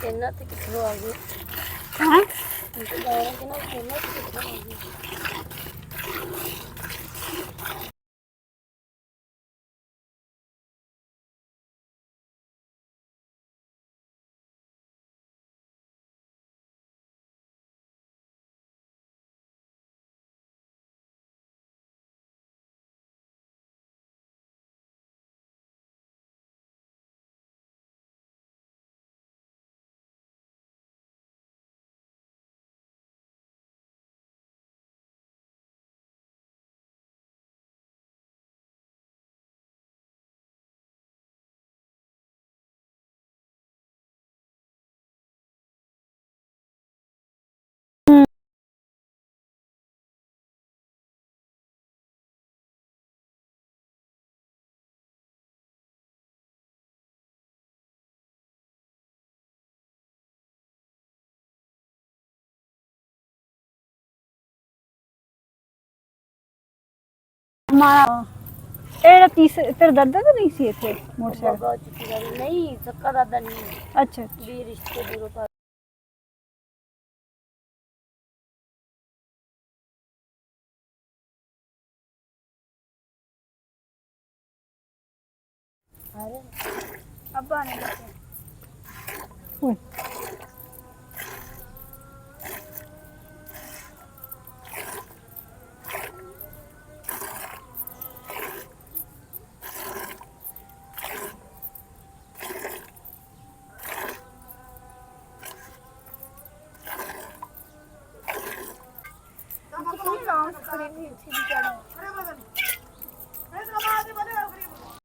ਇਹਨਾਂ ਤੇ ਕਿੱਥੋਂ ਆ ਗਏ ਹੈ ਤੇ ਗਾਣਾ ਕਿ ਨਾ ਇਹਨਾਂ ਤੇ ਕਿੱਥੋਂ ਆ ਗਏ हमारा तेरा तेरा दादा तो नहीं सी थे मोटरसाइकिल ਬਾਬਾ ਚੁੱਕੀ ਗੱਲ ਨਹੀਂ ਸੱਕਾ ਦਾਦਾ ਨਹੀਂ अच्छा ਵੀ ਰਿਸ਼ਤੇ ਦੂਰੋਂ ਪਾ अरे अब आने लगे ओए कितनी लॉन्ग खड़ी हुई थी बेचारी